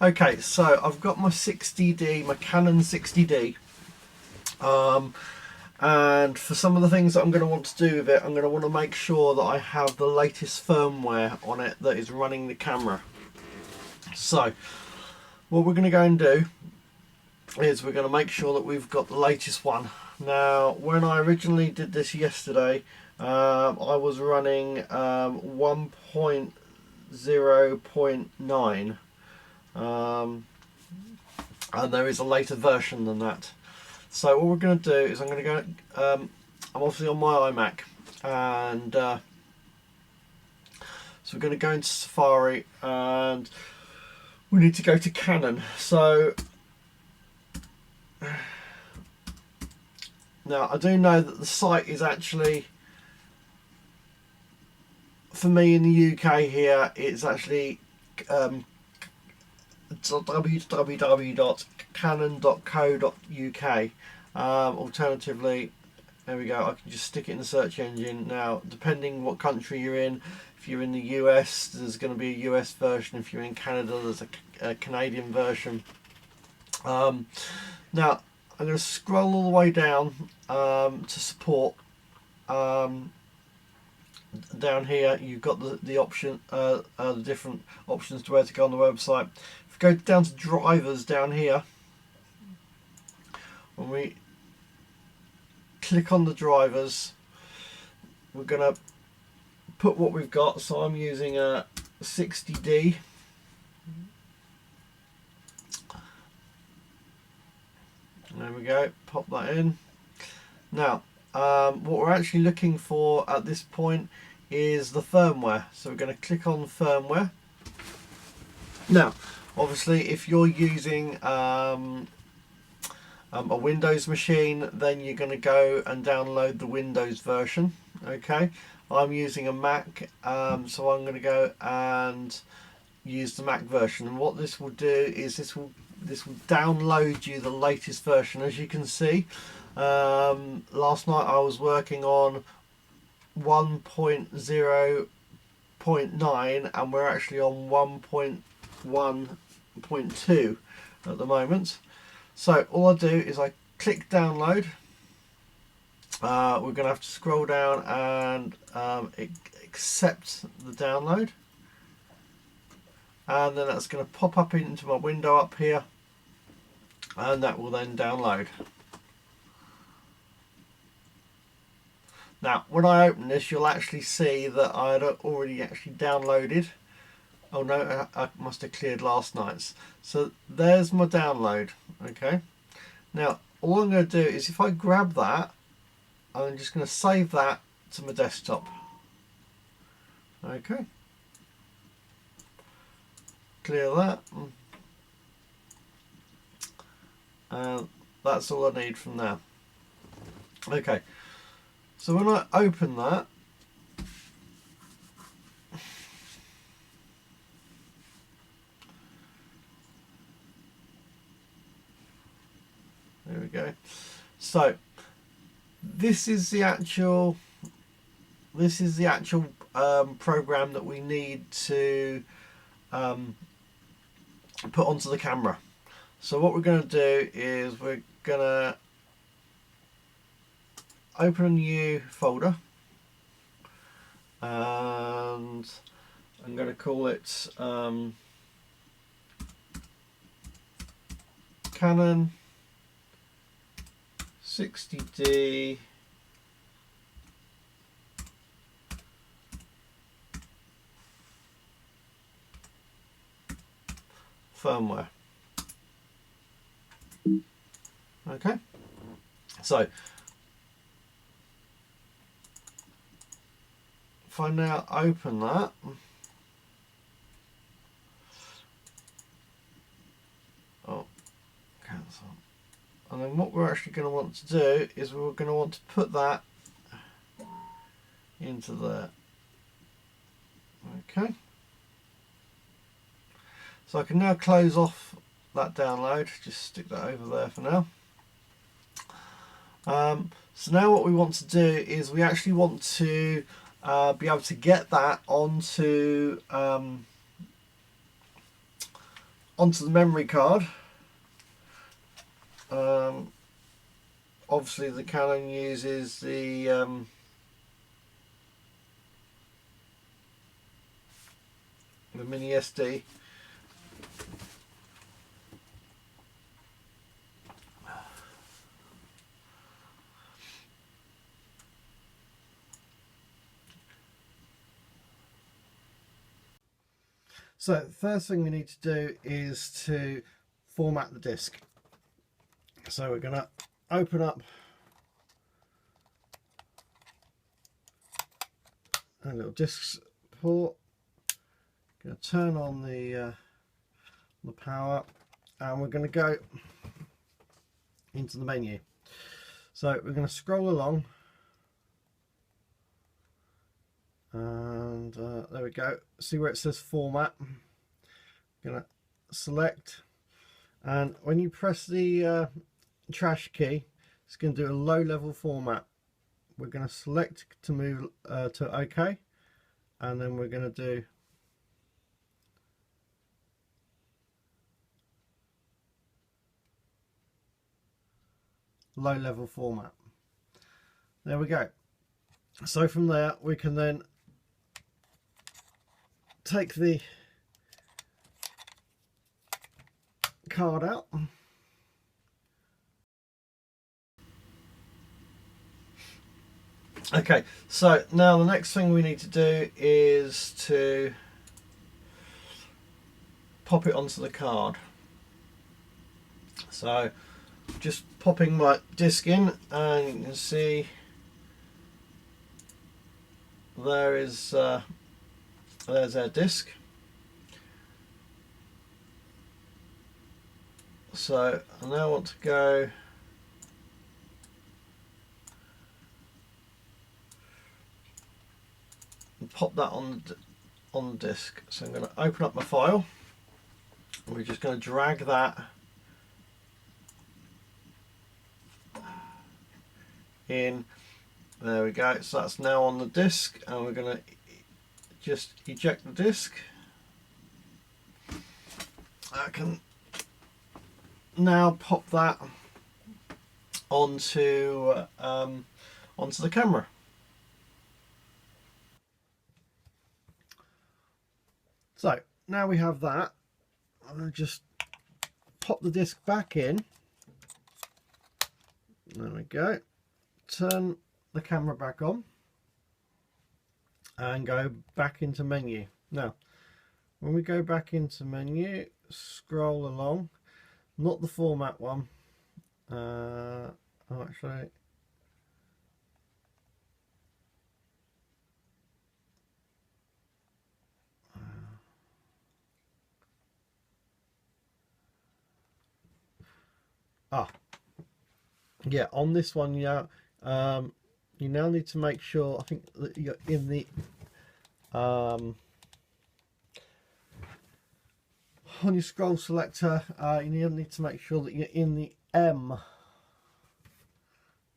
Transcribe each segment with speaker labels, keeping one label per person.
Speaker 1: Okay, so I've got my 60D, my Canon 60D. And for some of the things that I'm going to want to do with it, I'm going to want to make sure that I have the latest firmware on it that is running the camera. So what we're going to go and do is we're going to make sure that we've got the latest one. Now, when I originally did this yesterday, I was running 1.0.9, and there is a later version than that. So what we're going to do is I'm going to go, I'm obviously on my iMac, and so we're going to go into Safari, and we need to go to Canon. So now I do know that the site is actually, for me in the UK here, it's actually www.canon.co.uk. Alternatively, there we go, I can just stick it in the search engine. Now, depending what country you're in, if you're in the US, there's going to be a US version. If you're in Canada, there's a Canadian version. Now, I'm going to scroll all the way down to support. Down here, you've got the option, the different options to where to go on the website. If we go down to drivers down here, when we click on the drivers, we're going to put what we've got. So I'm using a 60D. There we go, pop that in. Now, what we're actually looking for at this point is the firmware. So we're going to click on firmware. Now, obviously, if you're using a Windows machine, then you're going to go and download the Windows version. Okay, I'm using a Mac, so I'm going to go and use the Mac version. And what this will do is this will download you the latest version. As you can see, last night I was working on 1.0.9 and we're actually on 1.1.2 at the moment. So all I do is I click download. We're going to have to scroll down and accept the download, and then that's going to pop up into my window up here, and that will then download. Now, when I open this, you'll actually see that I had already actually downloaded. Oh no, I must have cleared last night's. So there's my download. Okay. Now, all I'm going to do is if I grab that, I'm just going to save that to my desktop. Okay. Clear that. And that's all I need from there. Okay. So when I open that, there we go. So this is the actual program that we need to put onto the camera. So what we're going to do is we're going to open a new folder, and I'm going to call it Canon 60D firmware. Okay, so if I now open that, oh, cancel. And then what we're actually going to want to do is we're going to want to put that into there. Okay. So I can now close off that download, just stick that over there for now. So now what we want to do is we actually want to be able to get that onto onto the memory card. Obviously the Canon uses the mini SD. So the first thing we need to do is to format the disc. So we're going to open up a little disc port. Going to turn on the power, and we're going to go into the menu. So we're going to scroll along, and there we go. See where it says format. Going to select, and when you press the trash key, it's going to do a low level format. We're going to select to move to OK, and then we're going to do low level format. There we go. So from there we can then take the card out. Okay, so now the next thing we need to do is to pop it onto the card. So just popping my disc in, and you can see there is there's our disc. So I now want to go and pop that on the disc. So I'm going to open up my file. We're just going to drag that in. There we go. So that's now on the disc, and we're going to just eject the disc. I can now pop that onto the camera. So now we have that. I'm going to just pop the disc back in. There we go. Turn the camera back on and go back into menu. Now when we go back into menu, scroll along, not the format one, actually yeah, on this one, yeah, you now need to make sure, I think, that you're in the on your scroll selector, you need to make sure that you're in the M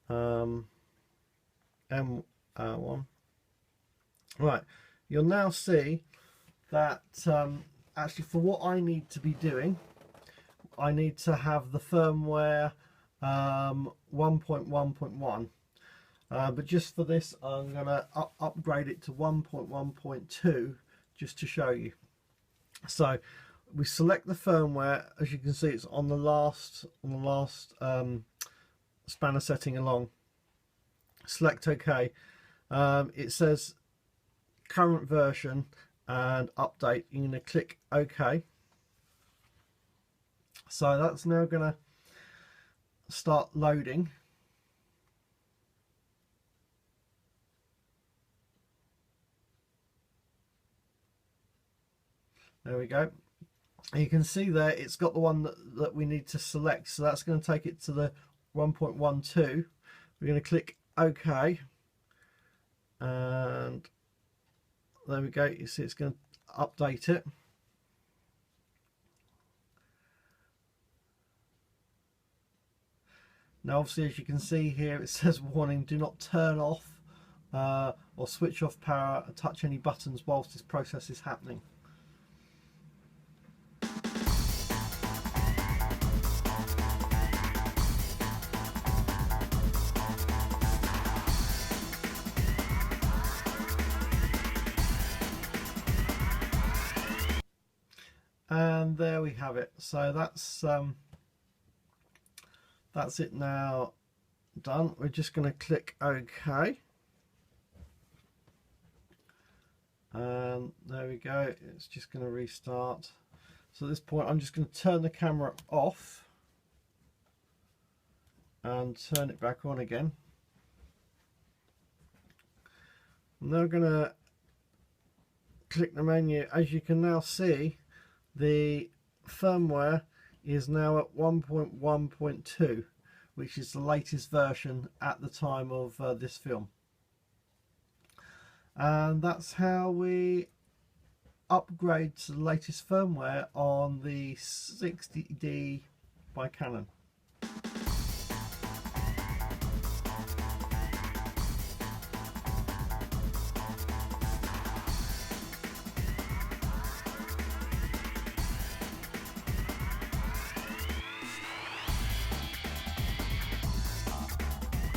Speaker 1: one. Right, you'll now see that actually, for what I need to be doing, I need to have the firmware 1.1.1, but just for this I'm gonna upgrade it to 1.1.2 just to show you. So we select the firmware. As you can see, it's on the last spanner setting along. Select OK. It says current version and update. You're going to click OK. So that's now going to start loading. There we go. You can see there it's got the one that we need to select, so that's going to take it to the 1.12. We're going to click OK, and there we go. You see it's going to update it. Now obviously, as you can see here, it says warning, do not turn off or switch off power or touch any buttons whilst this process is happening. And there we have it. So that's it now done. We're just going to click OK. And there we go. It's just going to restart. So at this point I'm just going to turn the camera off and turn it back on again. I'm now going to click the menu. As you can now see, the firmware is now at 1.1.2, which is the latest version at the time of this film. And that's how we upgrade to the latest firmware on the 60D by Canon.